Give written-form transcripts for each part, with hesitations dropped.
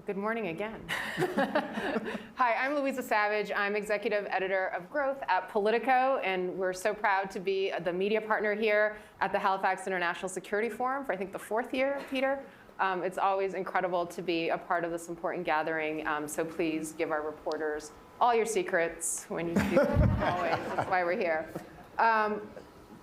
Good morning again. Hi, I'm Luiza Savage. I'm executive editor of growth at Politico, and we're so proud to be the media partner here at the Halifax International Security Forum for, I think, the 4th year, Peter. It's always incredible to be a part of this important gathering, so please give our reporters all your secrets when you speak, always. That's why we're here.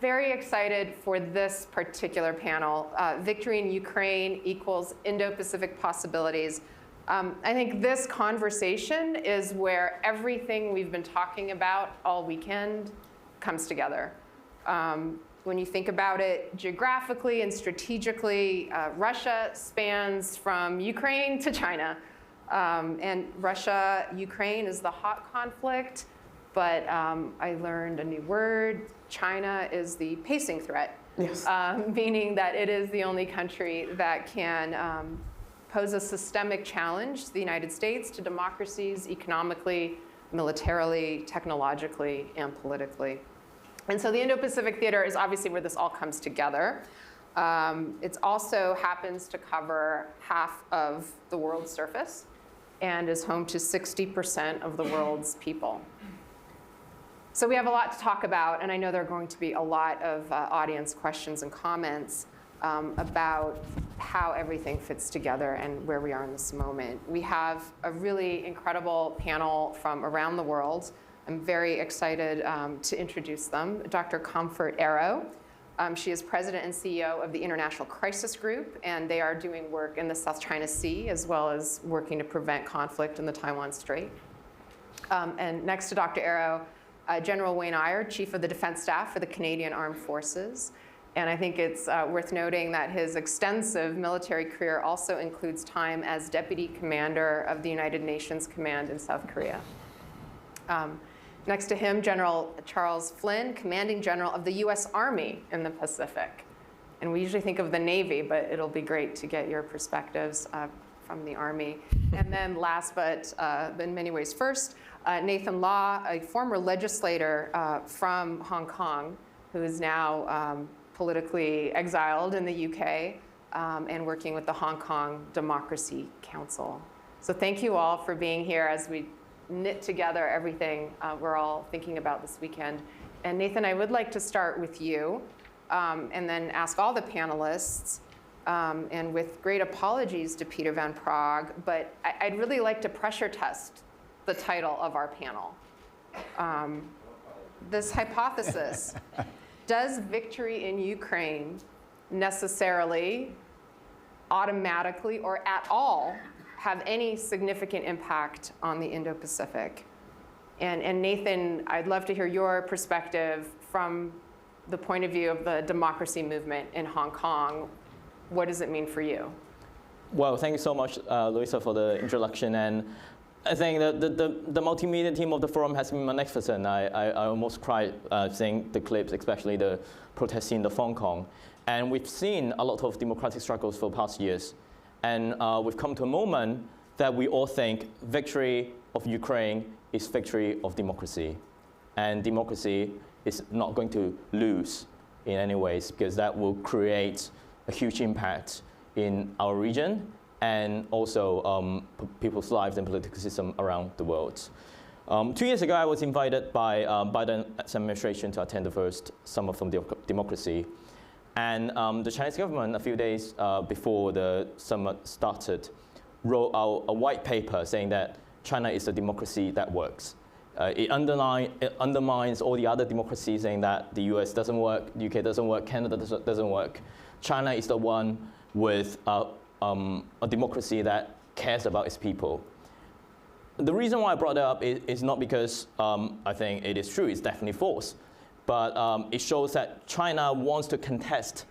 Very excited for this particular panel. Victory in Ukraine equals Indo-Pacific possibilities. I think this conversation is where everything we've been talking about all weekend comes together. When you think about it geographically and strategically, Russia spans from Ukraine to China. And Russia-Ukraine is the hot conflict, but I learned a new word. China is the pacing threat, yes. Meaning that it is the only country that can pose a systemic challenge to the United States, to democracies, economically, militarily, technologically, and politically. And so the Indo-Pacific theater is obviously where this all comes together. It also happens to cover half of the world's surface and is home to 60% of the world's people. So we have a lot to talk about, and I know there are going to be a lot of audience questions and comments about how everything fits together and where we are in this moment. We have a really incredible panel from around the world. I'm very excited to introduce them. Dr. Comfort Eyre. She is president and CEO of the International Crisis Group, and they are doing work in the South China Sea, as well as working to prevent conflict in the Taiwan Strait. And next to Dr. Eyre, General Wayne Eyre, Chief of the Defense Staff for the Canadian Armed Forces. And I think it's worth noting that his extensive military career also includes time as Deputy Commander of the United Nations Command in South Korea. Next to him, General Charles Flynn, Commanding General of the US Army in the Pacific. And we usually think of the Navy, but it'll be great to get your perspectives from the Army. And then last, but in many ways first, Nathan Law, a former legislator from Hong Kong, who is now politically exiled in the UK and working with the Hong Kong Democracy Council. So thank you all for being here as we knit together everything we're all thinking about this weekend. And Nathan, I would like to start with you and then ask all the panelists, and with great apologies to Peter Van Praagh, but I'd really like to pressure test the title of our panel. This hypothesis, does victory in Ukraine necessarily, automatically, or at all have any significant impact on the Indo-Pacific? And Nathan, I'd love to hear your perspective from the point of view of the democracy movement in Hong Kong. What does it mean for you? Well, thank you so much, Luiza, for the introduction. And I think that the multimedia team of the forum has been magnificent. I almost cried seeing the clips, especially the protests in Hong Kong. And we've seen a lot of democratic struggles for the past years. And we've come to a moment that we all think victory of Ukraine is victory of democracy. And democracy is not going to lose in any ways, because that will create a huge impact in our region and also people's lives and political system around the world. 2 years ago, I was invited by Biden administration to attend the first Summit from Democracy. And the Chinese government, a few days before the summit started, wrote out a white paper saying that China is a democracy that works. It undermines all the other democracies, saying that the US doesn't work, UK doesn't work, Canada doesn't work. China is the one with a democracy that cares about its people. The reason why I brought that up is not because I think it is true, it's definitely false. But it shows that China wants to contest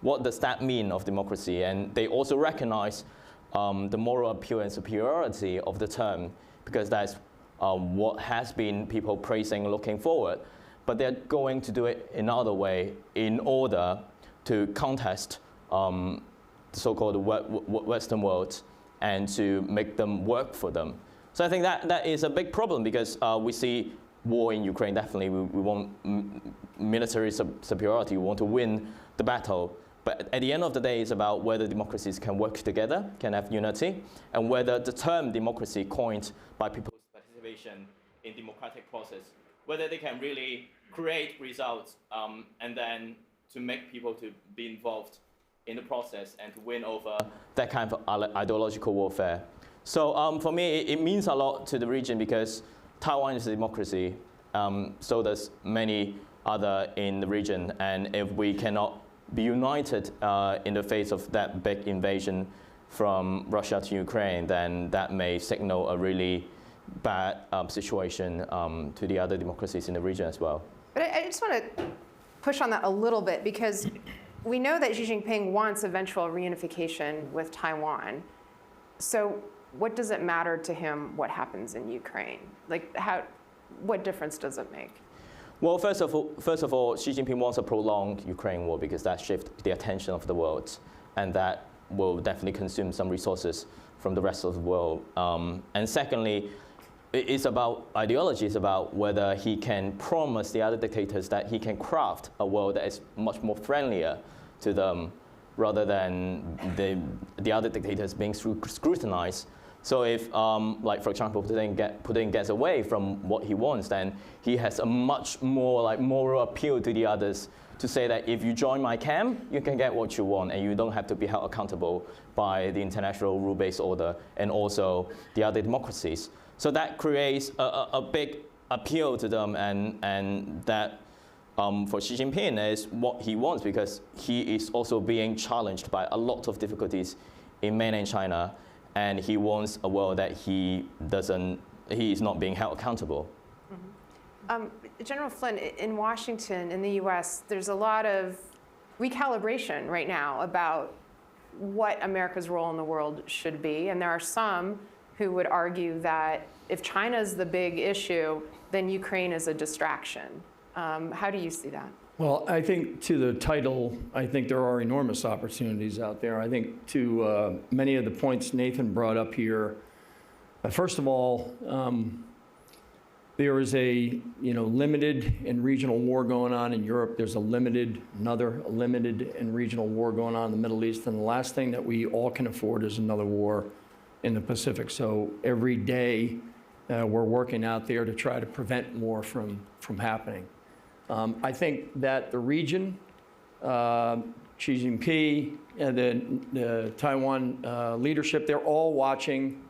what does that mean of democracy. And they also recognize the moral appeal and superiority of the term, because that's what has been people praising looking forward. But they're going to do it another way in order to contest the so-called Western world and to make them work for them. So I think that is a big problem, because we see war in Ukraine. Definitely we want military superiority, we want to win the battle. But at the end of the day, it's about whether democracies can work together, can have unity, and whether the term democracy coined by people's participation in democratic process, whether they can really create results and then to make people to be involved in the process and to win over that kind of ideological warfare. So for me, it means a lot to the region because Taiwan is a democracy, so does many other in the region, and if we cannot be united in the face of that big invasion from Russia to Ukraine, then that may signal a really bad situation to the other democracies in the region as well. But I just want to push on that a little bit because we know that Xi Jinping wants eventual reunification with Taiwan. So what does it matter to him what happens in Ukraine? Like, what difference does it make? Well, first of all, Xi Jinping wants a prolonged Ukraine war because that shifts the attention of the world, and that will definitely consume some resources from the rest of the world. And secondly, it's about ideology. It's about whether he can promise the other dictators that he can craft a world that is much more friendlier to them, rather than the other dictators being scrutinized. So if, like for example, Putin gets away from what he wants, then he has a much more moral appeal to the others to say that if you join my camp, you can get what you want, and you don't have to be held accountable by the international rule-based order and also the other democracies. So that creates a big appeal to them, and that for Xi Jinping is what he wants because he is also being challenged by a lot of difficulties in mainland China. And he wants a world that he is not being held accountable. Mm-hmm. General Flynn, in Washington, in the US, there's a lot of recalibration right now about what America's role in the world should be. And there are some who would argue that if China's the big issue, then Ukraine is a distraction. How do you see that? Well, I think to the title, I think there are enormous opportunities out there. I think to many of the points Nathan brought up here, first of all, there is a limited and regional war going on in Europe. There's another limited and regional war going on in the Middle East. And the last thing that we all can afford is another war in the Pacific. So every day we're working out there to try to prevent more from happening. I think that the region, Xi Jinping, and the Taiwan leadership, they're all watching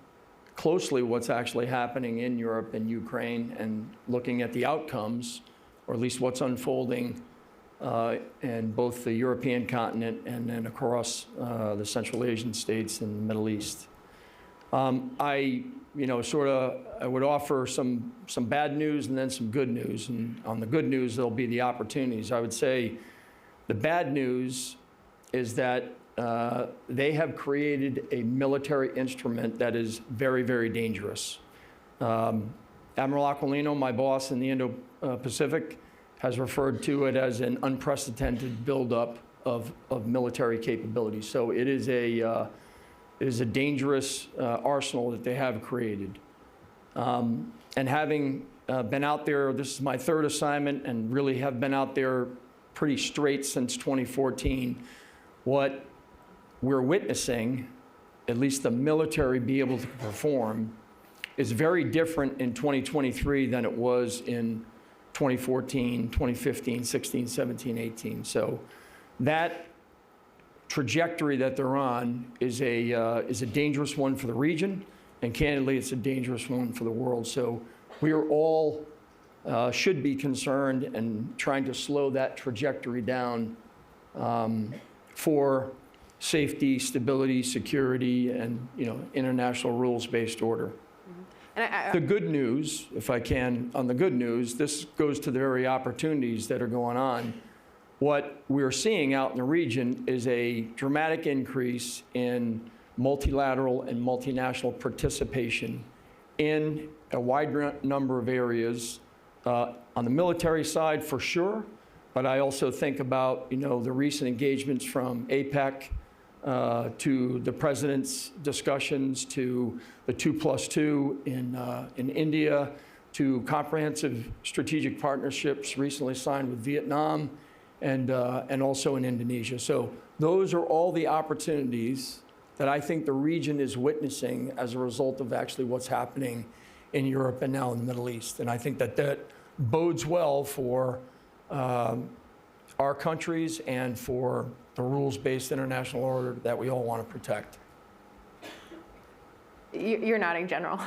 closely what's actually happening in Europe and Ukraine and looking at the outcomes, or at least what's unfolding in both the European continent and then across the Central Asian states and the Middle East. I would offer some bad news and then some good news. And on the good news, there'll be the opportunities. I would say the bad news is that they have created a military instrument that is very, very dangerous. Admiral Aquilino, my boss in the Indo-Pacific, has referred to it as an unprecedented buildup of military capability. So it is a dangerous arsenal that they have created. And having been out there, this is my third assignment, and really have been out there pretty straight since 2014, what we're witnessing, at least the military be able to perform, is very different in 2023 than it was in 2014, 2015, 16, 17, 18. So that trajectory that they're on is a dangerous one for the region, and candidly, it's a dangerous one for the world. So we are all should be concerned and trying to slow that trajectory down for safety, stability, security, and international rules-based order. Mm-hmm. And the good news, if I can, on the good news, this goes to the very opportunities that are going on. What we're seeing out in the region is a dramatic increase in multilateral and multinational participation in a wide number of areas, on the military side for sure, but I also think about the recent engagements from APEC to the president's discussions, to the 2+2 in India, to comprehensive strategic partnerships recently signed with Vietnam, and also in Indonesia. So those are all the opportunities that I think the region is witnessing as a result of actually what's happening in Europe and now in the Middle East. And I think that that bodes well for our countries and for the rules-based international order that we all want to protect. You're nodding, General.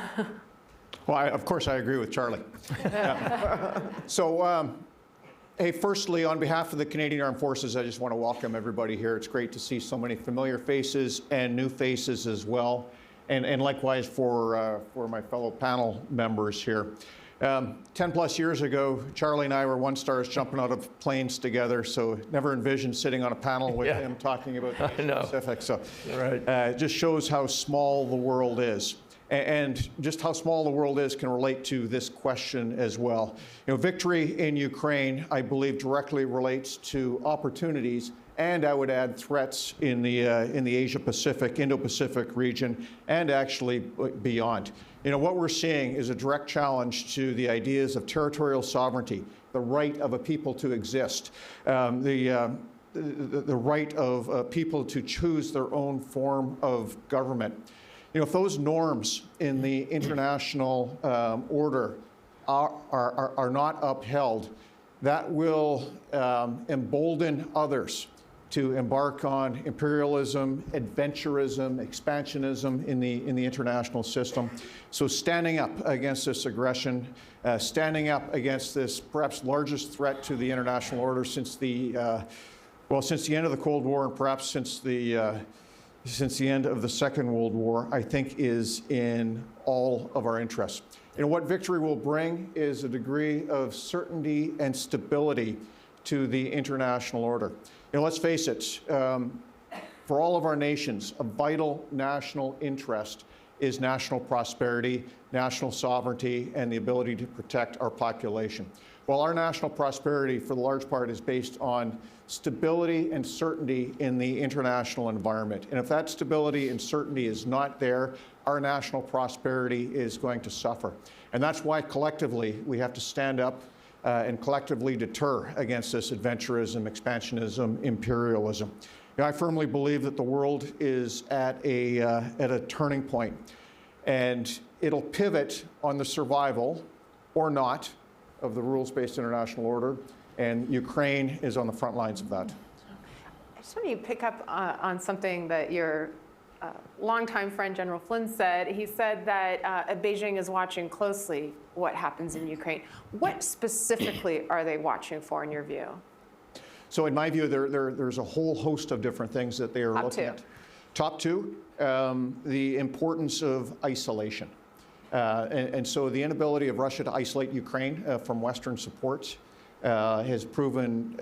Well, of course, I agree with Charlie. Yeah. So, hey, firstly, on behalf of the Canadian Armed Forces, I just want to welcome everybody here. It's great to see so many familiar faces and new faces as well, and likewise for my fellow panel members here. 10 plus years ago, Charlie and I were one-stars jumping out of planes together, so never envisioned sitting on a panel with him talking about the Indo-Pacific. So it just shows how small the world is. And just how small the world is can relate to this question as well. You know, victory in Ukraine, I believe, directly relates to opportunities, and I would add threats in the Asia-Pacific, Indo-Pacific region, and actually beyond. You know, what we're seeing is a direct challenge to the ideas of territorial sovereignty, the right of a people to exist, the right of people to choose their own form of government. You know, if those norms in the international order are not upheld, that will embolden others to embark on imperialism, adventurism, expansionism in the international system. So standing up against this aggression, standing up against this perhaps largest threat to the international order since the end of the Cold War, and perhaps since the end of the Second World War, I think is in all of our interests. And what victory will bring is a degree of certainty and stability to the international order. You know, let's face it, for all of our nations, a vital national interest is national prosperity, national sovereignty, and the ability to protect our population. Well, our national prosperity, for the large part, is based on stability and certainty in the international environment. And if that stability and certainty is not there, our national prosperity is going to suffer. And that's why collectively we have to stand up and collectively deter against this adventurism, expansionism, imperialism. You know, I firmly believe that the world is at a turning point, and it'll pivot on the survival or not of the rules-based international order, and Ukraine is on the front lines of that. I just want to pick up on something that your longtime friend General Flynn said. He said that Beijing is watching closely what happens in Ukraine. What specifically are they watching for, in your view? So in my view, there's a whole host of different things that they are looking at. Top two, the importance of isolation. And so the inability of Russia to isolate Ukraine from Western support has proven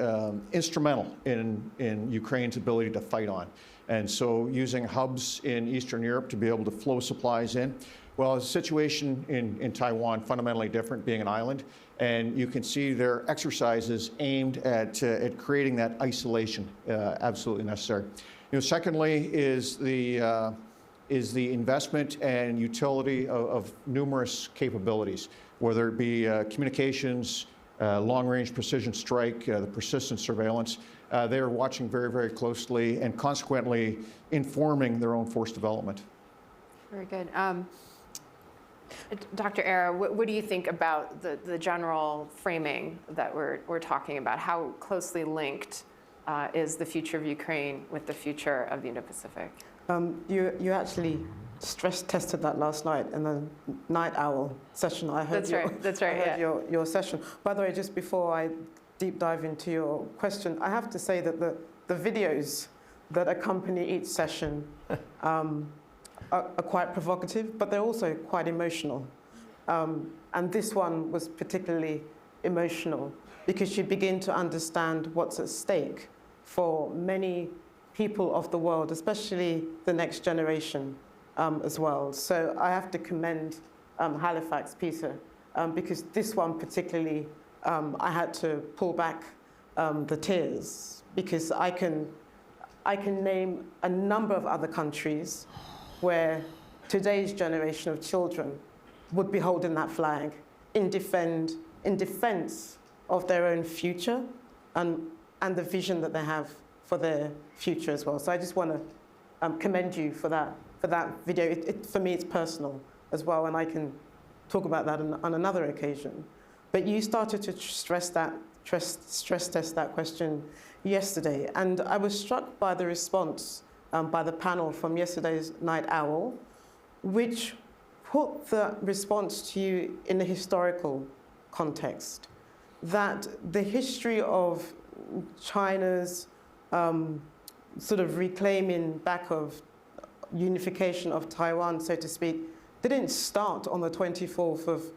instrumental in Ukraine's ability to fight on. And so using hubs in Eastern Europe to be able to flow supplies in. Well, the situation in Taiwan, fundamentally different, being an island, and you can see their exercises aimed at creating that isolation, absolutely necessary. You know, secondly is the investment and utility of numerous capabilities, whether it be communications, long-range precision strike, the persistent surveillance. They are watching very, very closely and consequently informing their own force development. Very good. Dr. Eyre, what do you think about the general framing that we're talking about? How closely linked is the future of Ukraine with the future of the Indo-Pacific? You actually stress tested that last night in the night owl session. I heard your session. By the way, just before I deep dive into your question, I have to say that the videos that accompany each session are quite provocative, but they're also quite emotional. And this one was particularly emotional because you begin to understand what's at stake for many people of the world, especially the next generation as well. So I have to commend Halifax, Peter, because this one particularly, I had to pull back the tears because I can name a number of other countries where today's generation of children would be holding that flag in defense of their own future and and the vision that they have for their future as well. So I just want to commend you for that video. For me, it's personal as well, and I can talk about that on another occasion. But you started to stress test that question yesterday, and I was struck by the response by the panel from yesterday's Night Owl, which put the response to you in a historical context, that the history of China's sort of reclaiming back of unification of Taiwan, so to speak, didn't start on the 24th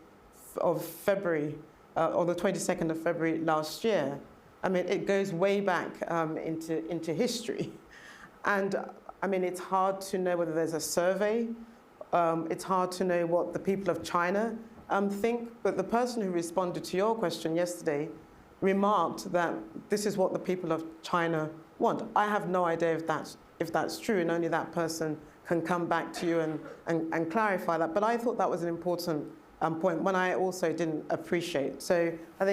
of February or the 22nd of February last year. I mean, it goes way back into history. And I mean, it's hard to know whether there's a survey. It's hard to know what the people of China think. But the person who responded to your question yesterday remarked that this is what the people of China want. I have no idea if that's true, and only that person can come back to you and clarify that. But I thought that was an important point, one I also didn't appreciate. So I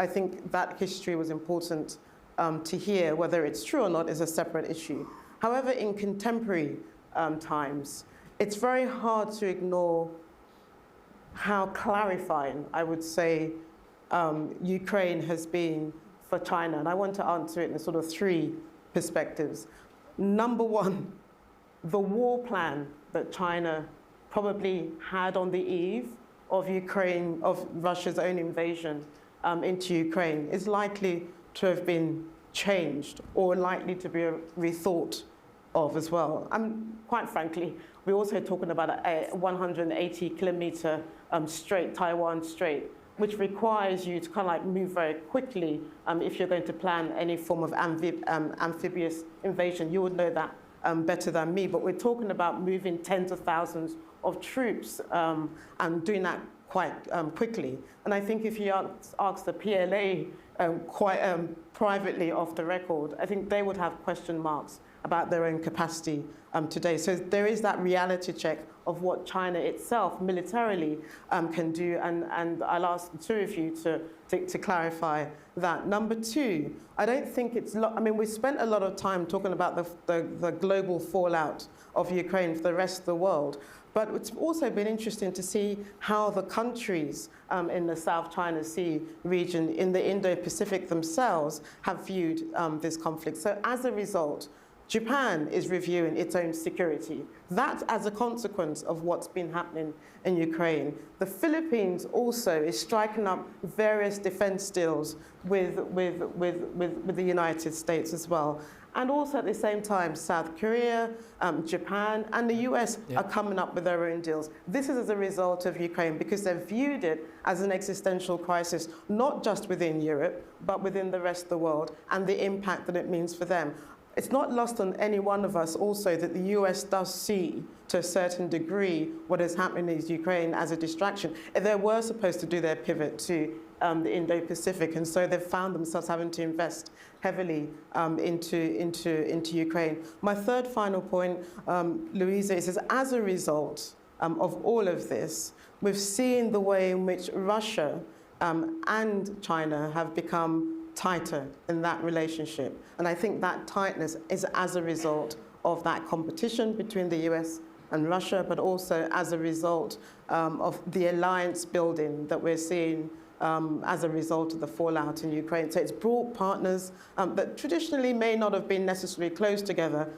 think that history was important to hear. Whether it's true or not is a separate issue. However, in contemporary times, it's very hard to ignore how clarifying, I would say, Ukraine has been for China. And I want to answer it in sort of three perspectives. Number one, the war plan that China probably had on the eve of Russia's own invasion into Ukraine is likely to have been changed or likely to be rethought of as well. And quite frankly, we're also talking about a 180-kilometer strait, Taiwan Strait, which requires you to kind of like move very quickly if you're going to plan any form of amphibious invasion. You would know that better than me, but we're talking about moving tens of thousands of troops and doing that quite quickly. And I think if you ask the PLA quite privately off the record, I think they would have question marks about their own capacity today. So there is that reality check of what China itself militarily can do, and I'll ask the two of you to clarify that. Number two, I don't think it's, I mean, we spent a lot of time talking about the global fallout of Ukraine for the rest of the world, but it's also been interesting to see how the countries in the South China Sea region, in the Indo-Pacific themselves, have viewed this conflict. So as a result, Japan is reviewing its own security. That as a consequence of what's been happening in Ukraine. The Philippines also is striking up various defense deals with the United States as well. And also at the same time, South Korea, Japan, and the US are coming up with their own deals. This is as a result of Ukraine because they've viewed it as an existential crisis, not just within Europe, but within the rest of the world, and the impact that it means for them. It's not lost on any one of us also that the US does see, to a certain degree, what is happening in Ukraine as a distraction. They were supposed to do their pivot to the Indo-Pacific, and so they've found themselves having to invest heavily into Ukraine. My third final point, Luiza, is as a result of all of this, we've seen the way in which Russia and China have become tighter in that relationship. And I think that tightness is as a result of that competition between the US and Russia, but also as a result of the alliance building that we're seeing as a result of the fallout in Ukraine. So it's brought partners that traditionally may not have been necessarily closer together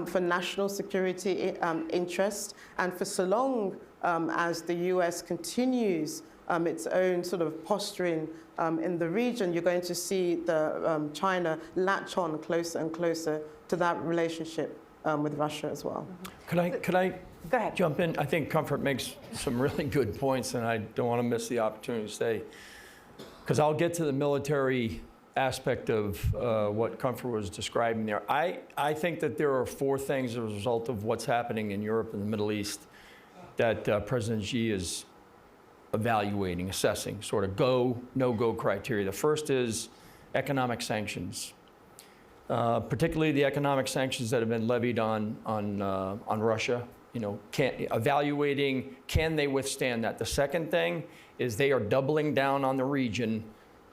for national security interest. And for so long as the US continues its own sort of posturing in the region, you're going to see China latch on closer and closer to that relationship with Russia as well. Could I Go ahead. jump in? I think Comfort makes some really good points, and I don't want to miss the opportunity to say, because I'll get to the military aspect of what Comfort was describing there. I think that there are four things as a result of what's happening in Europe and the Middle East that President Xi is evaluating, assessing, sort of go, no-go criteria. The first is economic sanctions, particularly the economic sanctions that have been levied on Russia. You know, evaluating, can they withstand that? The second thing is they are doubling down on the region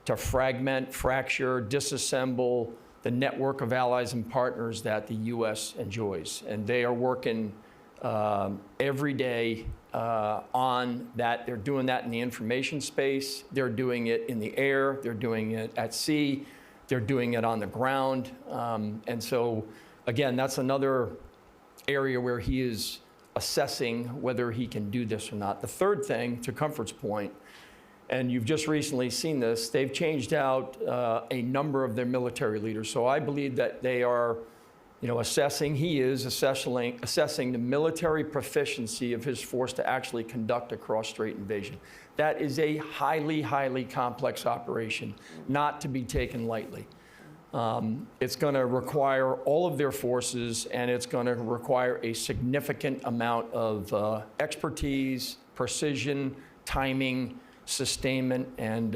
to fragment, fracture, disassemble the network of allies and partners that the U.S. enjoys. And they are working every day on that. They're doing that in the information space. They're doing it in the air. They're doing it at sea. They're doing it on the ground. And so, again, that's another area where he is assessing whether he can do this or not. The third thing, to Comfort's point, and you've just recently seen this, they've changed out a number of their military leaders. So I believe that they are, assessing the military proficiency of his force to actually conduct a cross-strait invasion. That is a highly, highly complex operation, not to be taken lightly. It's going to require all of their forces, and it's going to require a significant amount of expertise, precision, timing, sustainment, and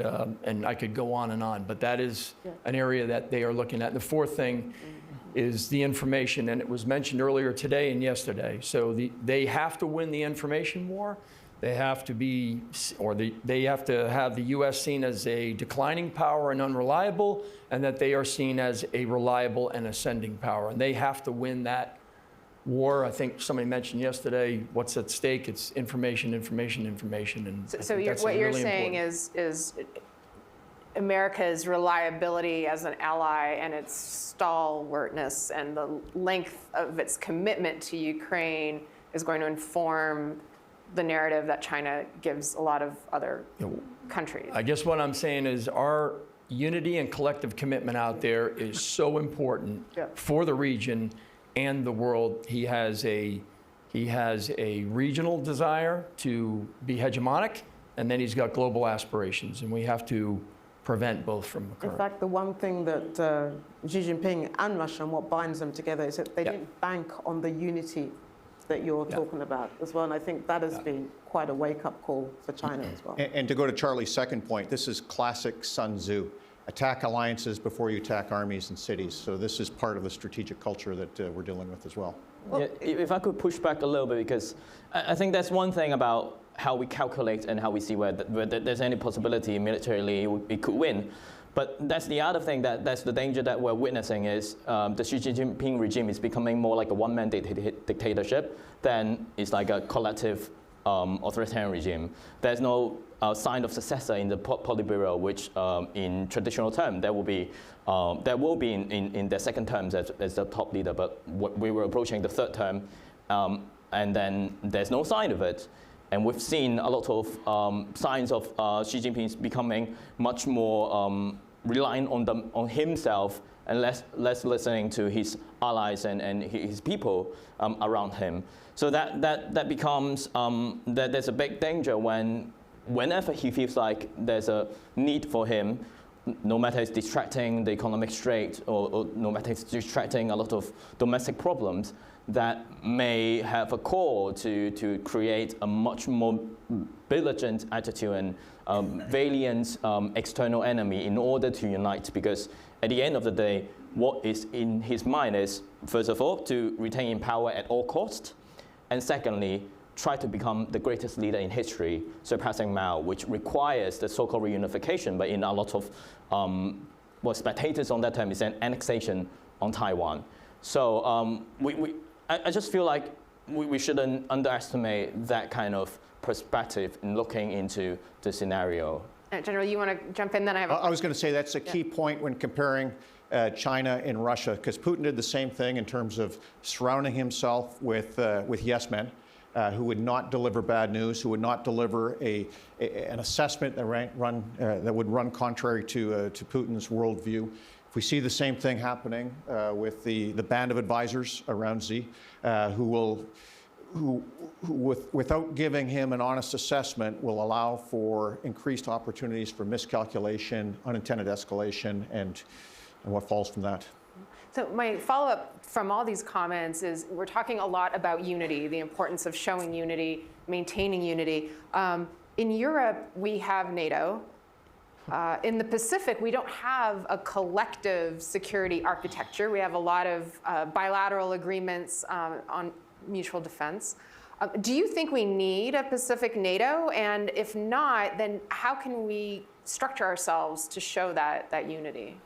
I could go on and on. But that is an area that they are looking at. The fourth thing is the information, and it was mentioned earlier today and yesterday. So they have to win the information war. They have to be, they have to have the U.S. seen as a declining power and unreliable, and that they are seen as a reliable and ascending power. And they have to win that war. I think somebody mentioned yesterday, what's at stake? It's information, information, information. And so what you're saying is America's reliability as an ally and its stalwartness and the length of its commitment to Ukraine is going to inform the narrative that China gives a lot of other countries. I guess what I'm saying is our unity and collective commitment out there is so important for the region and the world. He has a regional desire to be hegemonic, and then he's got global aspirations, and we have to prevent both from occurring. In fact, the one thing that Xi Jinping and Russia and what binds them together is that they didn't bank on the unity that you're talking about as well. And I think that has been quite a wake-up call for China as well. And to go to Charlie's second point, this is classic Sun Tzu. Attack alliances before you attack armies and cities. So this is part of the strategic culture that we're dealing with as well. Yeah, if I could push back a little bit, because I think that's one thing about how we calculate and how we see where there's any possibility militarily it could win. But that's the other thing, that's the danger that we're witnessing is the Xi Jinping regime is becoming more like a one-man dictatorship than it's like a collective authoritarian regime. There's no sign of successor in the Politburo, which in traditional term there will be in their second terms as the top leader, but we were approaching the third term, and then there's no sign of it. And we've seen a lot of signs of Xi Jinping becoming much more reliant on himself and less listening to his allies and his people around him. So that becomes there's a big danger whenever he feels like there's a need for him, no matter it's distracting the economic strait or no matter it's distracting a lot of domestic problems, that may have a call to create a much more belligerent attitude and valiant external enemy in order to unite. Because at the end of the day, what is in his mind is, first of all, to retain power at all costs, and secondly, try to become the greatest leader in history, surpassing Mao, which requires the so-called reunification, but in a lot of spectators on that time is an annexation on Taiwan. So I just feel like we shouldn't underestimate that kind of perspective in looking into the scenario. General, you want to jump in? Then I was going to say that's a key point when comparing China and Russia, because Putin did the same thing in terms of surrounding himself with yes men who would not deliver bad news, who would not deliver an assessment that would run contrary to Putin's worldview. If we see the same thing happening with the band of advisors around Xi, who without giving him an honest assessment, will allow for increased opportunities for miscalculation, unintended escalation, and what falls from that. So my follow-up from all these comments is we're talking a lot about unity, the importance of showing unity, maintaining unity. In Europe, we have NATO. In the Pacific, we don't have a collective security architecture. We have a lot of bilateral agreements on mutual defense. Do you think we need a Pacific NATO? And if not, then how can we structure ourselves to show that unity?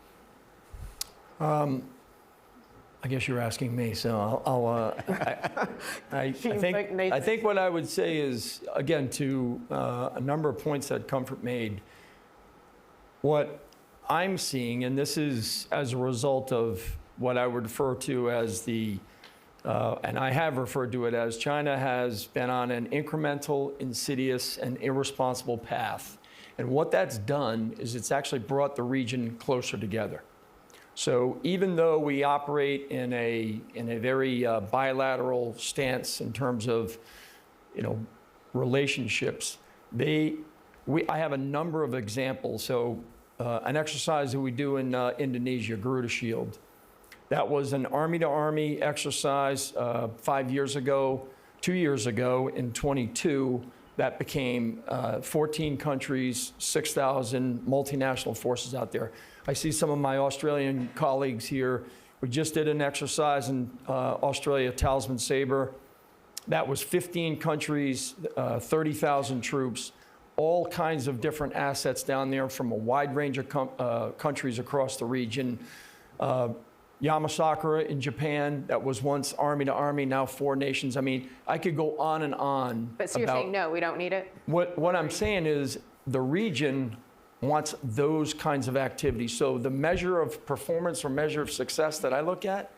I guess you're asking me, so I think what I would say is, again, to a number of points that Comfort made, what I'm seeing, and this is as a result of what I would refer to as and I have referred to it as, China has been on an incremental, insidious, and irresponsible path. And what that's done is it's actually brought the region closer together. So even though we operate in a very bilateral stance in terms of, relationships, I have a number of examples. So an exercise that we do in Indonesia, Garuda Shield, that was an army-to-army exercise 5 years ago. 2 years ago, in 22, that became 14 countries, 6,000 multinational forces out there. I see some of my Australian colleagues here. We just did an exercise in Australia, Talisman Sabre. That was 15 countries, 30,000 troops, all kinds of different assets down there from a wide range of countries across the region. Yamasakura in Japan, that was once army to army, now 4 nations. I mean, I could go on and on. But so you're saying, no, we don't need it? What I'm saying is the region wants those kinds of activities. So the measure of performance or measure of success that I look at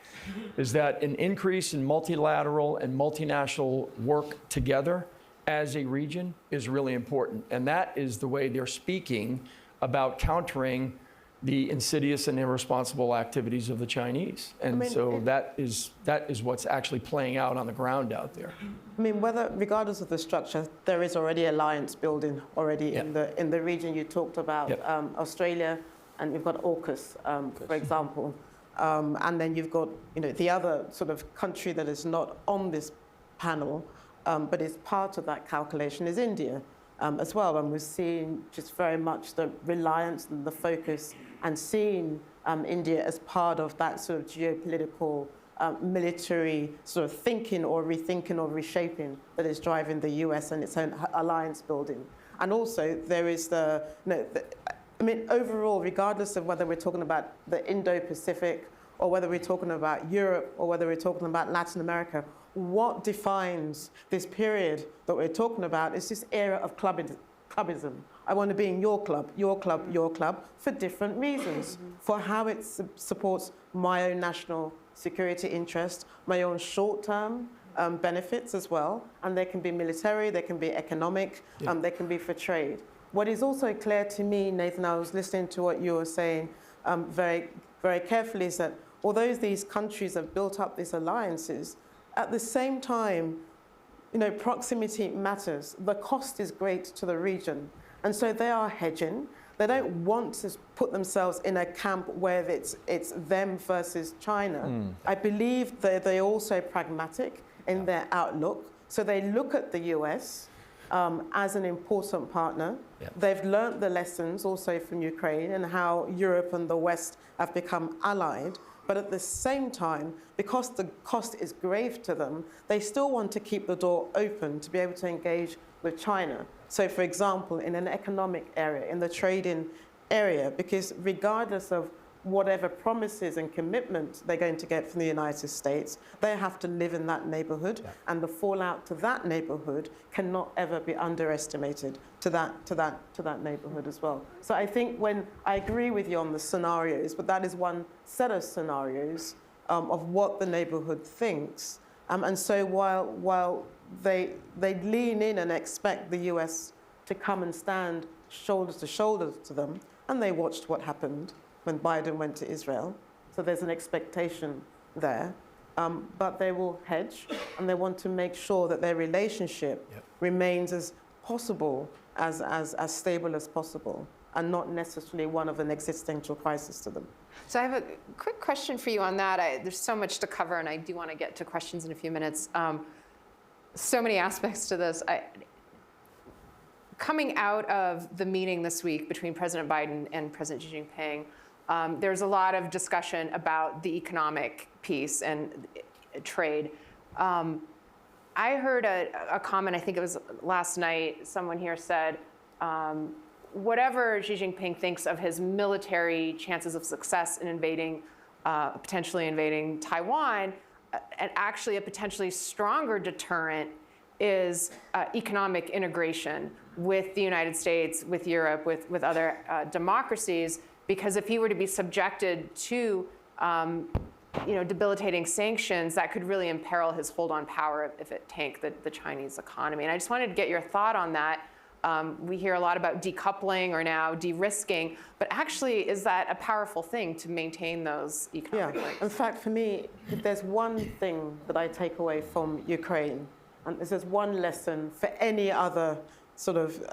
is that an increase in multilateral and multinational work together as a region is really important. And that is the way they're speaking about countering the insidious and irresponsible activities of the Chinese. And that is what's actually playing out on the ground out there. I mean, regardless of the structure, there is already alliance building already in the region. You talked about Australia, and you've got AUKUS, for example. And then you've got, the other sort of country that is not on this panel, but is part of that calculation is India as well. And we're seeing just very much the reliance and the focus and seeing India as part of that sort of geopolitical, military sort of thinking or rethinking or reshaping that is driving the US and its own alliance building. And also there is overall, regardless of whether we're talking about the Indo-Pacific or whether we're talking about Europe or whether we're talking about Latin America, what defines this period that we're talking about is this era of clubism. I want to be in your club, for different reasons, for how it supports my own national security interest, my own short-term benefits as well, and they can be military, they can be economic, they can be for trade. What is also clear to me, Nathan, I was listening to what you were saying very, very carefully, is that although these countries have built up these alliances, at the same time, proximity matters. The cost is great to the region. And so they are hedging. They don't want to put themselves in a camp where it's them versus China. I believe they're also pragmatic in their outlook. So they look at the US as an important partner. They've learned the lessons also from Ukraine and how Europe and the West have become allied. But at the same time, because the cost is grave to them, they still want to keep the door open to be able to engage with China. So for example, in an economic area, in the trading area, because regardless of whatever promises and commitments they're going to get from the United States, they have to live in that neighborhood, and the fallout to that neighborhood cannot ever be underestimated to that neighborhood as well. So I think when I agree with you on the scenarios, but that is one set of scenarios of what the neighborhood thinks. And so while they lean in and expect the US to come and stand shoulder to shoulder to them, and they watched what happened when Biden went to Israel. So there's an expectation there. But they will hedge, and they want to make sure that their relationship remains as possible, as stable as possible, and not necessarily one of an existential crisis to them. So I have a quick question for you on that. There's so much to cover, and I do want to get to questions in a few minutes. So many aspects to this. Coming out of the meeting this week between President Biden and President Xi Jinping, there's a lot of discussion about the economic piece and trade. I heard a comment, I think it was last night, someone here said, whatever Xi Jinping thinks of his military chances of success in potentially invading Taiwan, and actually a potentially stronger deterrent is economic integration with the United States, with Europe, with other democracies, because if he were to be subjected to debilitating sanctions, that could really imperil his hold on power if it tanked the Chinese economy. And I just wanted to get your thought on that. We hear a lot about decoupling or now de-risking, but actually, is that a powerful thing to maintain those economic links? In fact, for me, if there's one thing that I take away from Ukraine, and if there's one lesson for any other sort of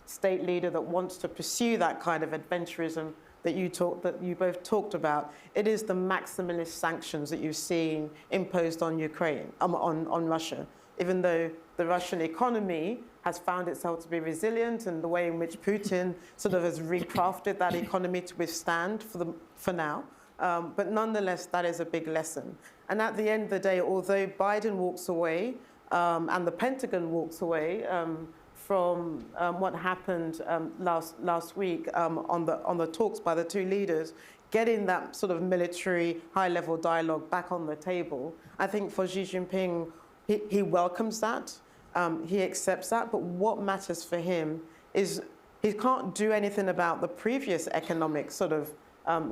state leader that wants to pursue that kind of adventurism that you both talked about, it is the maximalist sanctions that you've seen imposed on Ukraine, on Russia. Even though the Russian economy has found itself to be resilient, and the way in which Putin sort of has recrafted that economy to withstand for now. But nonetheless, that is a big lesson. And at the end of the day, although Biden walks away and the Pentagon walks away from what happened last week on the talks by the two leaders, getting that sort of military high-level dialogue back on the table, I think for Xi Jinping, he welcomes that, he accepts that, but what matters for him is he can't do anything about the previous economic sort of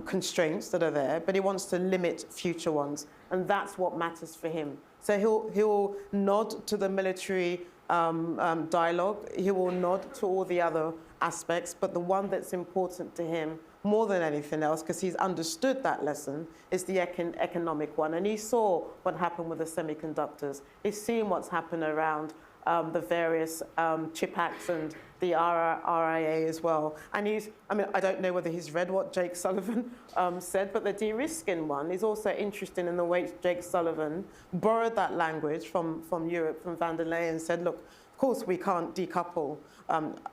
constraints that are there, but he wants to limit future ones, and that's what matters for him. So he'll nod to the military dialogue, he will nod to all the other aspects, but the one that's important to him more than anything else, because he's understood that lesson, is the economic one. And he saw what happened with the semiconductors. He's seen what's happened around the various chip acts and the RIA as well. And I don't know whether he's read what Jake Sullivan said, but the de-risking one is also interesting in the way Jake Sullivan borrowed that language from Europe, from Van der Leyen, and said, look, of course we can't decouple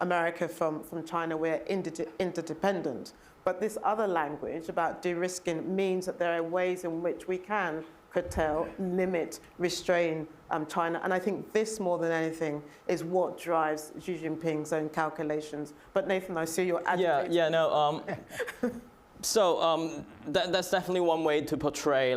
America from China, we're interdependent. But this other language about de-risking means that there are ways in which we can curtail, limit, restrain China. And I think this, more than anything, is what drives Xi Jinping's own calculations. But Nathan, I see you're agitated. That's definitely one way to portray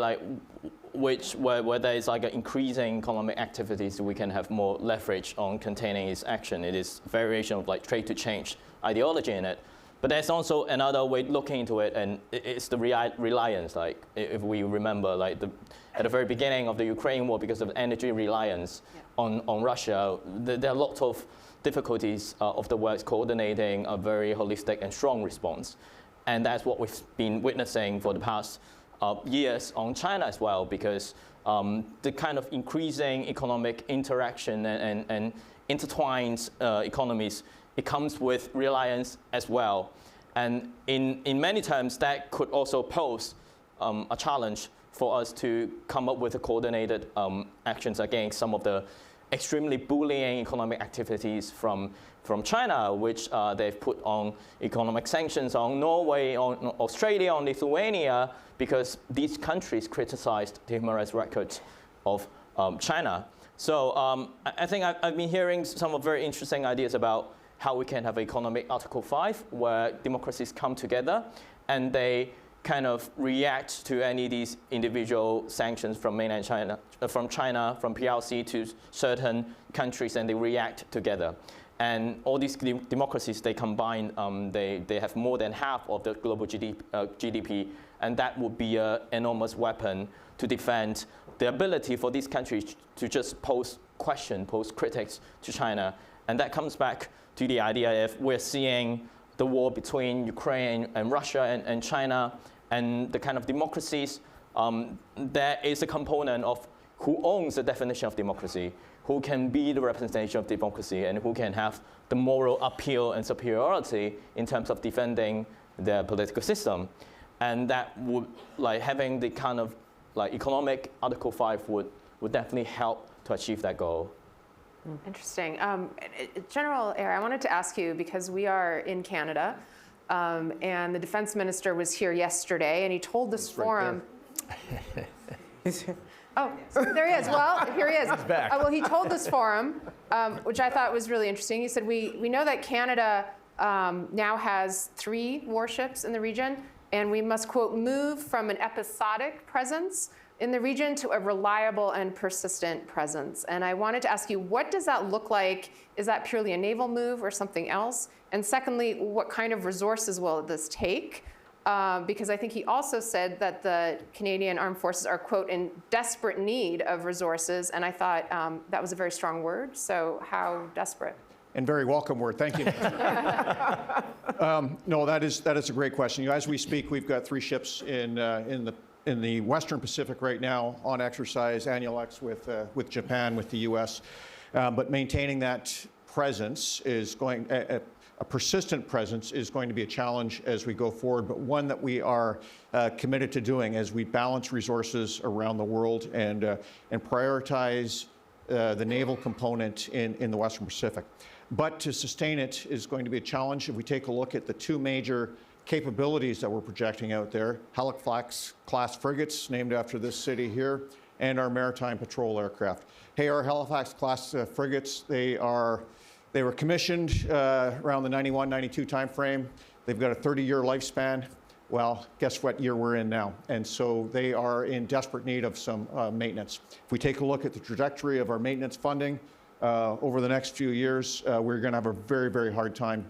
where there is like an increasing economic activities, we can have more leverage on containing its action. It is variation of like trade to change ideology in it. But there's also another way looking into it, and it's the reliance. Like if we remember, like at the very beginning of the Ukraine war, because of energy reliance on Russia, there are lots of difficulties of the West coordinating a very holistic and strong response, and that's what we've been witnessing for the past years on China as well, because the kind of increasing economic interaction and intertwined economies, it comes with reliance as well. And in many terms, that could also pose a challenge for us to come up with a coordinated actions against some of the extremely bullying economic activities from China, which they've put on economic sanctions on Norway, on Australia, on Lithuania, because these countries criticized the human rights record of China. So I think I've been hearing some very interesting ideas about how we can have economic Article 5, where democracies come together and they kind of react to any of these individual sanctions from mainland China, from PRC to certain countries, and they react together. And all these democracies, they combine, they have more than half of the global GDP, and that would be an enormous weapon to defend the ability for these countries to just pose critics to China. And that comes back to the idea if we're seeing the war between Ukraine and Russia and China and the kind of democracies, there is a component of who owns the definition of democracy, who can be the representation of democracy, and who can have the moral appeal and superiority in terms of defending their political system. And that would, like having the kind of like economic Article 5 would definitely help to achieve that goal. Interesting. General Eyre, I wanted to ask you, because we are in Canada, and the defense minister was here yesterday, and he told this forum. Oh, there he is. Well, here he is. He's back. Well, he told this forum, which I thought was really interesting. He said, we know that Canada now has 3 warships in the region, and we must, quote, move from an episodic presence in the region to a reliable and persistent presence. And I wanted to ask you, what does that look like? Is that purely a naval move or something else? And secondly, what kind of resources will this take? Because I think he also said that the Canadian Armed Forces are, quote, in desperate need of resources. And I thought that was a very strong word. So how desperate? And very welcome word. Thank you. No, that is a great question. You know, as we speak, we've got 3 ships in the Western Pacific right now on exercise, annual X with Japan, with the U.S. But maintaining that presence is going, a persistent presence is going to be a challenge as we go forward, but one that we are committed to doing as we balance resources around the world and prioritize the naval component in the Western Pacific. But to sustain it is going to be a challenge. If we take a look at the 2 major capabilities that we're projecting out there, Halifax class frigates, named after this city here, and our maritime patrol aircraft. Hey, our Halifax class frigates, they were commissioned around the 91, 92 timeframe. They've got a 30-year lifespan. Well, guess what year we're in now? And so they are in desperate need of some maintenance. If we take a look at the trajectory of our maintenance funding over the next few years, we're going to have a very, very hard time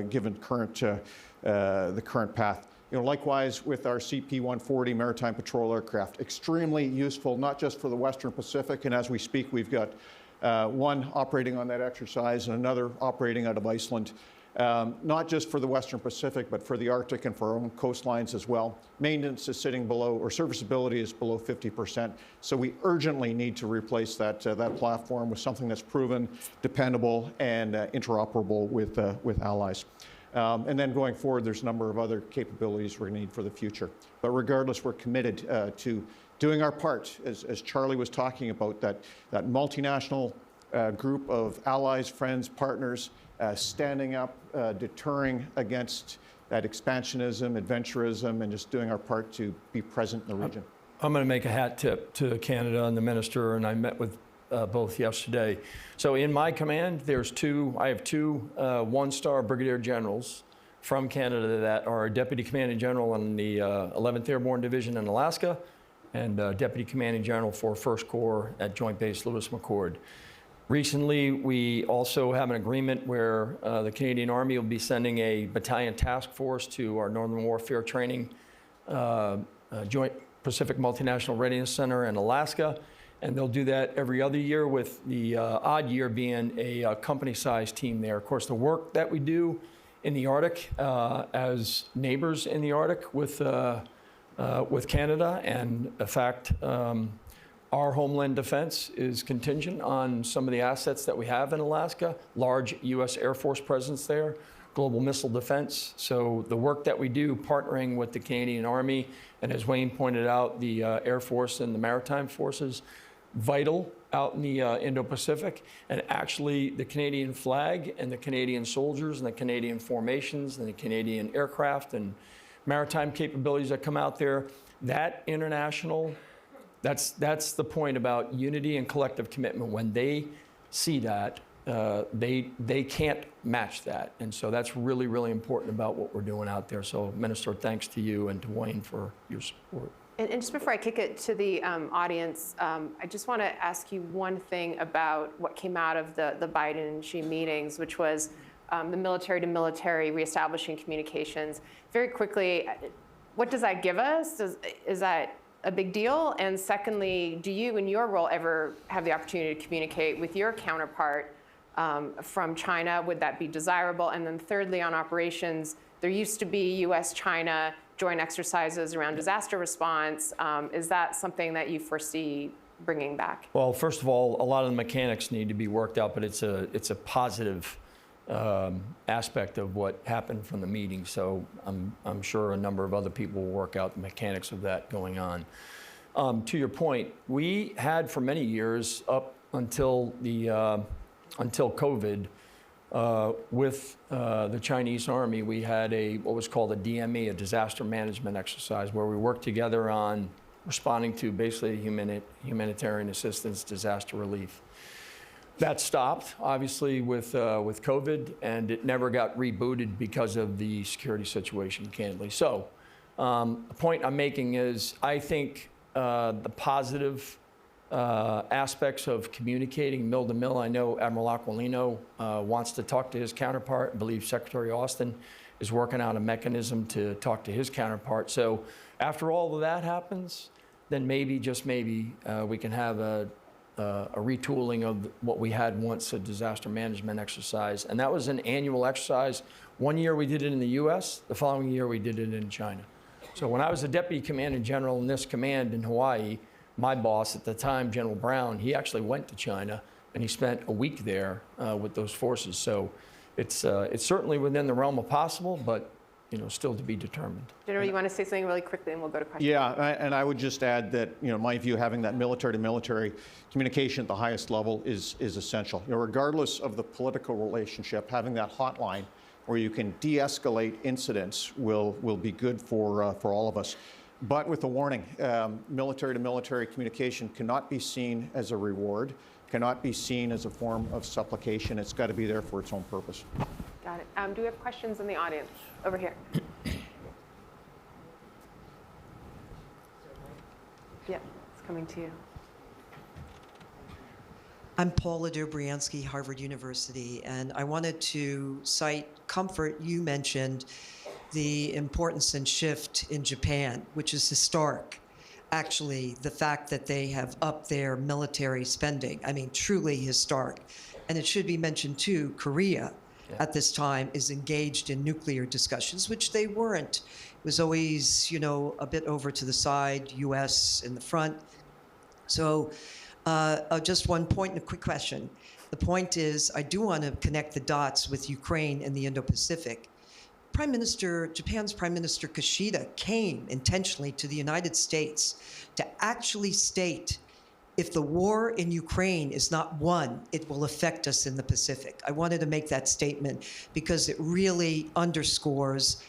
given the current path. You know, likewise with our CP-140 maritime patrol aircraft, extremely useful not just for the Western Pacific, and as we speak, we've got one operating on that exercise and another operating out of Iceland. Not just for the Western Pacific, but for the Arctic and for our own coastlines as well. Maintenance is sitting below, or serviceability is below 50%. So we urgently need to replace that platform with something that's proven, dependable, and interoperable with allies. And then going forward, there's a number of other capabilities we're going to need for the future. But regardless, we're committed to doing our part, as Charlie was talking about, that multinational group of allies, friends, partners, standing up, deterring against that expansionism, adventurism, and just doing our part to be present in the region. I'm going to make a hat tip to Canada and the minister, and I met with both yesterday. So in my command, I have 2 one-star brigadier generals from Canada that are Deputy Commanding General in the 11th Airborne Division in Alaska and Deputy Commanding General for 1st Corps at Joint Base Lewis-McChord. Recently, we also have an agreement where the Canadian Army will be sending a battalion task force to our Northern Warfare Training Joint Pacific Multinational Readiness Center in Alaska, and they'll do that every other year, with the odd year being a company-sized team there. Of course, the work that we do in the Arctic as neighbors in the Arctic with Canada, and in fact, our homeland defense is contingent on some of the assets that we have in Alaska, large U.S. Air Force presence there, global missile defense. So the work that we do partnering with the Canadian Army, and as Wayne pointed out, the Air Force and the Maritime Forces, vital out in the Indo-Pacific. And actually the Canadian flag and the Canadian soldiers and the Canadian formations and the Canadian aircraft and maritime capabilities that come out there, that international, that's the point about unity and collective commitment. When they see that, they can't match that. And so that's really, really important about what we're doing out there. So Minister, thanks to you and to Wayne for your support. And just before I kick it to the audience, I just want to ask you one thing about what came out of the Biden and Xi meetings, which was the military-to-military reestablishing communications. Very quickly, what does that give us? Is that a big deal? And secondly, do you, in your role, ever have the opportunity to communicate with your counterpart from China? Would that be desirable? And then thirdly, on operations, there used to be U.S.-China joint exercises around disaster response. Is that something that you foresee bringing back? Well, first of all, a lot of the mechanics need to be worked out, but it's a positive aspect of what happened from the meeting. So I'm sure a number of other people will work out the mechanics of that going on. To your point, we had for many years up until COVID, with the Chinese Army, we had what was called a DME, a disaster management exercise, where we worked together on responding to basically humanitarian assistance, disaster relief. That stopped, obviously, with COVID, and it never got rebooted because of the security situation, candidly. So the point I'm making is I think the positive aspects of communicating mill to mill, I know Admiral Aquilino wants to talk to his counterpart. I believe Secretary Austin is working out a mechanism to talk to his counterpart. So after all of that happens, then maybe, just maybe, we can have a retooling of what we had once, a disaster management exercise. And that was an annual exercise. One year we did it in the US, the following year we did it in China. So when I was a deputy commanding general in this command in Hawaii, my boss at the time, General Brown, he actually went to China and he spent a week there with those forces. So it's certainly within the realm of possible, but still to be determined. General, you want to say something really quickly and we'll go to questions? Yeah, and I would just add that, in my view, having that military-to-military communication at the highest level is essential. Regardless of the political relationship, having that hotline where you can de-escalate incidents will be good for all of us. But with a warning, military-to-military communication cannot be seen as a reward, cannot be seen as a form of supplication. It's got to be there for its own purpose. Got it. Do we have questions in the audience? Over here. Yeah, it's coming to you. I'm Paula Dobriansky, Harvard University, and I wanted to cite comfort. You mentioned the importance and shift in Japan, which is historic. Actually, the fact that they have upped their military spending, I mean, truly historic. And it should be mentioned too, Korea at this time is engaged in nuclear discussions, which they weren't. It was always, a bit over to the side, US in the front. So just one point and a quick question. The point is, I do want to connect the dots with Ukraine and the Indo-Pacific. Japan's Prime Minister Kishida came intentionally to the United States to actually state, if the war in Ukraine is not won, it will affect us in the Pacific. I wanted to make that statement because it really underscores,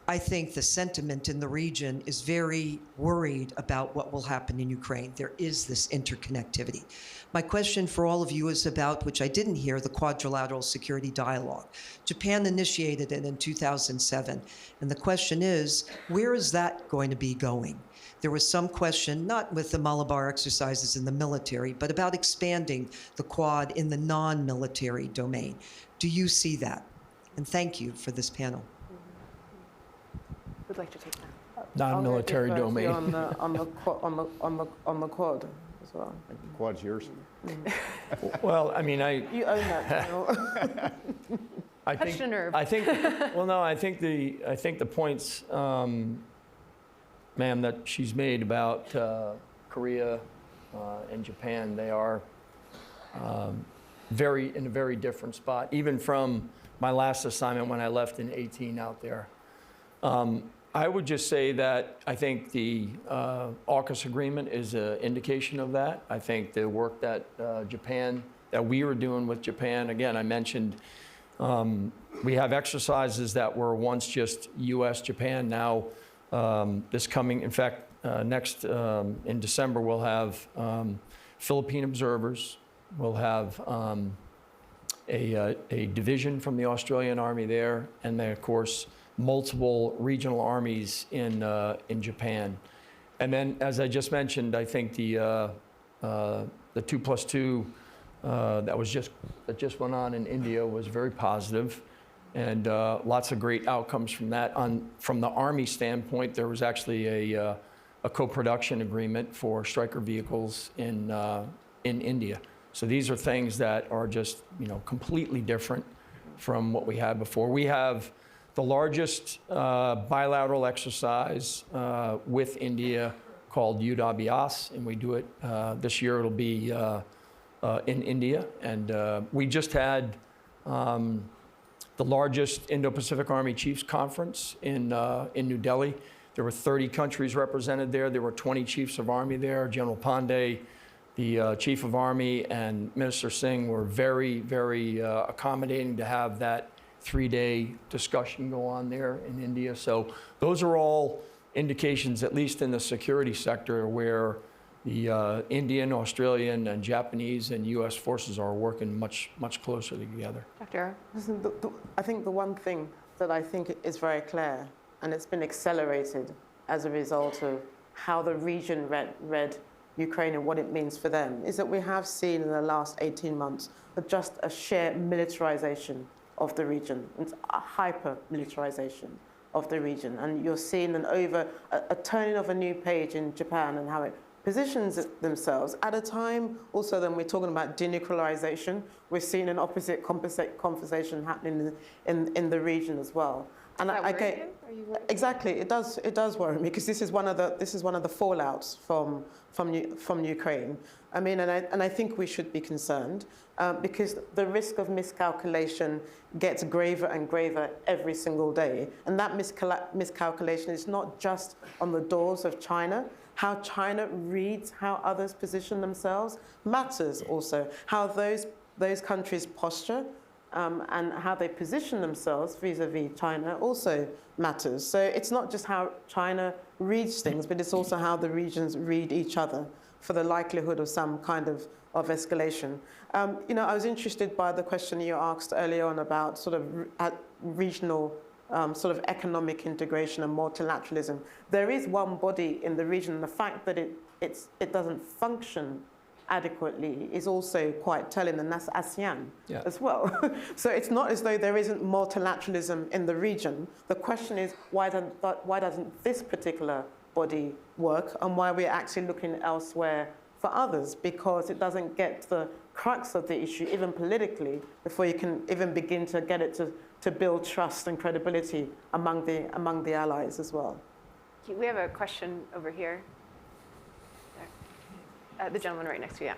I think, the sentiment in the region is very worried about what will happen in Ukraine. There is this interconnectivity. My question for all of you is about, which I didn't hear, the Quadrilateral Security Dialogue. Japan initiated it in 2007. And the question is, where is that going to be going? There was some question, not with the Malabar exercises in the military, but about expanding the Quad in the non-military domain. Do you see that? And thank you for this panel. Who'd like to take that? Non-military domain. On the Quad as well. Quad's yours. Well, I mean, You own that. I Touched a nerve. I think the points, ma'am, that she's made about Korea and Japan, they are in a very different spot, even from my last assignment when I left in 2018 out there. I would just say that I think the AUKUS agreement is an indication of that. I think the work that we were doing with Japan, again, I mentioned we have exercises that were once just US, Japan. Now, next in December, we'll have Philippine observers. We'll have a division from the Australian Army there, and then, of course, multiple regional armies in Japan. And then, as I just mentioned, I think the 2+2 that just went on in India was very positive, and lots of great outcomes from that. From the Army standpoint, there was actually a co-production agreement for Stryker vehicles in India. So these are things that are just completely different from what we had before. We have the largest bilateral exercise with India called Yuddhabhyas, and we do it this year. It'll be in India, and we just had the largest Indo-Pacific Army Chiefs Conference in New Delhi. There were 30 countries represented there. There were 20 chiefs of army there. General Pandey, the Chief of Army, and Minister Singh were very, very accommodating to have that 3-day discussion go on there in India. So those are all indications, at least in the security sector, where the Indian, Australian, and Japanese and U.S. forces are working much closer together. Dr. Eyre? Listen, I think the one thing that I think is very clear, and it's been accelerated as a result of how the region read Ukraine and what it means for them, is that we have seen in the last 18 months just a sheer militarization of the region. It's a hyper-militarization of the region. And you're seeing a turning of a new page in Japan and how it positions themselves at a time also then we're talking about denuclearization. We're seeing an opposite conversation happening in the region as well. And exactly, it does worry me, because this is one of the fallouts from Ukraine. I mean, and I think we should be concerned because the risk of miscalculation gets graver and graver every single day. And that miscalculation is not just on the doors of China. How China reads how others position themselves matters also. How those countries posture and how they position themselves vis-a-vis China also matters. So it's not just how China reads things, but it's also how the regions read each other for the likelihood of some kind of escalation. You know, I was interested by the question you asked earlier on about sort of regional sort of economic integration and multilateralism. There is one body in the region, and the fact that it doesn't function adequately is also quite telling, and that's ASEAN as well. So it's not as though there isn't multilateralism in the region. The question is, why doesn't this particular body work, and why we're actually looking elsewhere for others, because it doesn't get to the crux of the issue, even politically, before you can even begin to get it to build trust and credibility among the allies as well. We have a question over here. The gentleman right next to you.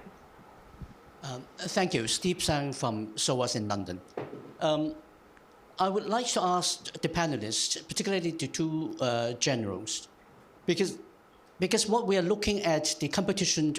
Thank you. Steve Sang from SOAS in London. I would like to ask the panelists, particularly the two generals, because what we are looking at the competition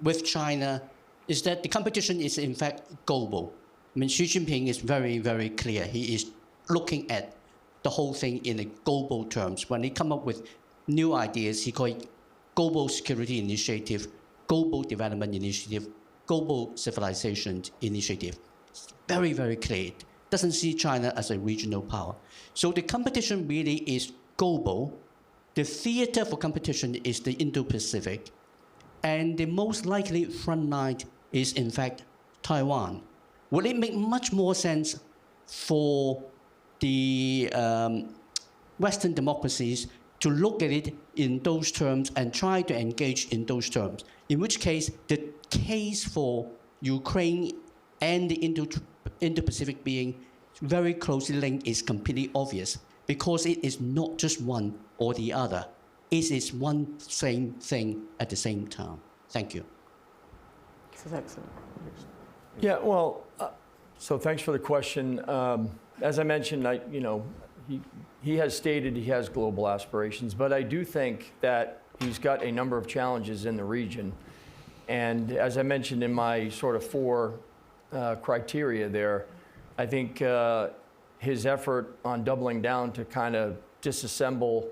with China is that the competition is in fact global. I mean, Xi Jinping is very, very clear. He is looking at the whole thing in a global terms. When he come up with new ideas, he call it Global Security Initiative, Global Development Initiative, Global Civilization Initiative. It's very, very clear. Doesn't see China as a regional power. So the competition really is global. The theater for competition is the Indo-Pacific. And the most likely front line is, in fact, Taiwan. Would it make much more sense for the Western democracies to look at it in those terms and try to engage in those terms? In which case, the case for Ukraine and the Indo-Pacific being very closely linked is completely obvious, because it is not just one or the other. It is one same thing at the same time. Thank you. This is excellent. Yeah, well, so thanks for the question. As I mentioned, he has stated he has global aspirations, but I do think that he's got a number of challenges in the region. And as I mentioned in my sort of 4 criteria there, I think his effort on doubling down to kind of disassemble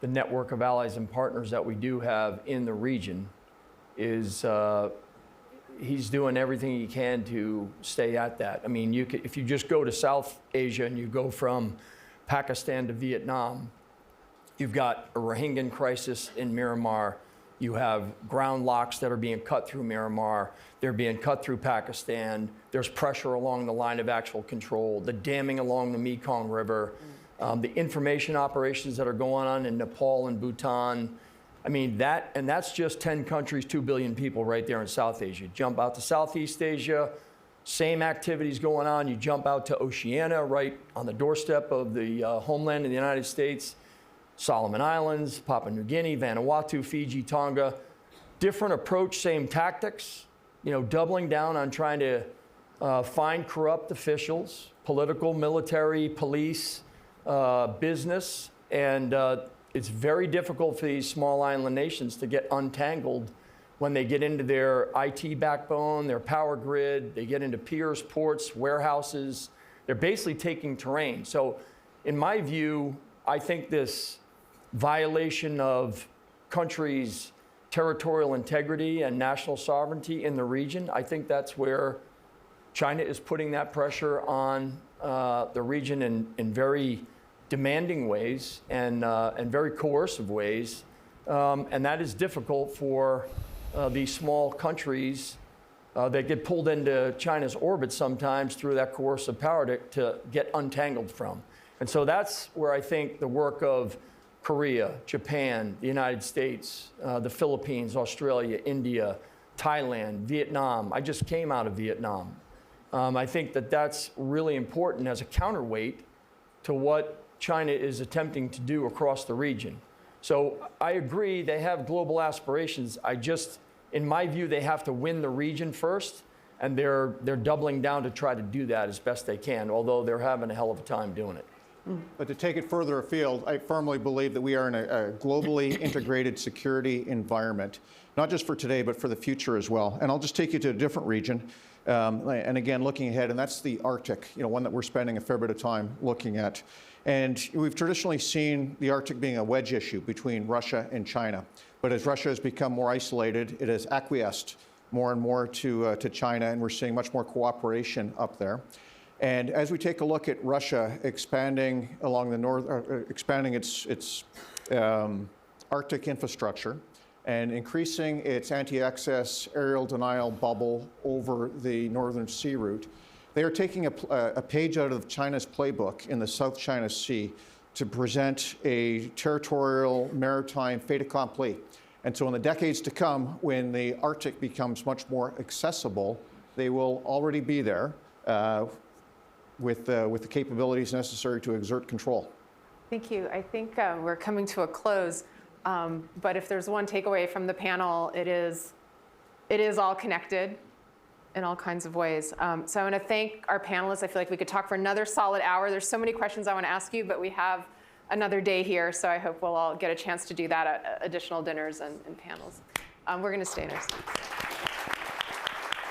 the network of allies and partners that we do have in the region is, he's doing everything he can to stay at that. I mean, if you just go to South Asia and you go from Pakistan to Vietnam, you've got a Rohingya crisis in Myanmar. You have ground locks that are being cut through Myanmar. They're being cut through Pakistan. There's pressure along the line of actual control, the damming along the Mekong River, the information operations that are going on in Nepal and Bhutan. I mean, that's just 10 countries, 2 billion people right there in South Asia. Jump out to Southeast Asia, same activities going on. You jump out to Oceania, right on the doorstep of the homeland of the United States. Solomon Islands, Papua New Guinea, Vanuatu, Fiji, Tonga. Different approach, same tactics. You know, doubling down on trying to find corrupt officials, political, military, police, business. And it's very difficult for these small island nations to get untangled when they get into their IT backbone, their power grid, they get into piers, ports, warehouses. They're basically taking terrain. So in my view, I think this violation of countries' territorial integrity and national sovereignty in the region. I think that's where China is putting that pressure on the region in very demanding ways and very coercive ways. And that is difficult for these small countries that get pulled into China's orbit sometimes through that coercive power to get untangled from. And so that's where I think the work of Korea, Japan, the United States, the Philippines, Australia, India, Thailand, Vietnam. I just came out of Vietnam. I think that that's really important as a counterweight to what China is attempting to do across the region. So I agree they have global aspirations. In my view, they have to win the region first, and they're doubling down to try to do that as best they can, although they're having a hell of a time doing it. But to take it further afield, I firmly believe that we are in a globally integrated security environment, not just for today, but for the future as well. And I'll just take you to a different region. And again, looking ahead, and that's the Arctic, one that we're spending a fair bit of time looking at. And we've traditionally seen the Arctic being a wedge issue between Russia and China. But as Russia has become more isolated, it has acquiesced more and more to China, and we're seeing much more cooperation up there. And as we take a look at Russia expanding along the north, expanding its Arctic infrastructure and increasing its anti-access aerial denial bubble over the northern sea route, they are taking a page out of China's playbook in the South China Sea to present a territorial maritime fait accompli. And so in the decades to come, when the Arctic becomes much more accessible, they will already be there with the capabilities necessary to exert control. Thank you. I think we're coming to a close, but if there's one takeaway from the panel, it is all connected in all kinds of ways. So I want to thank our panelists. I feel like we could talk for another solid hour. There's so many questions I want to ask you, but we have another day here, so I hope we'll all get a chance to do that at additional dinners and panels. We're going to stay in our seats.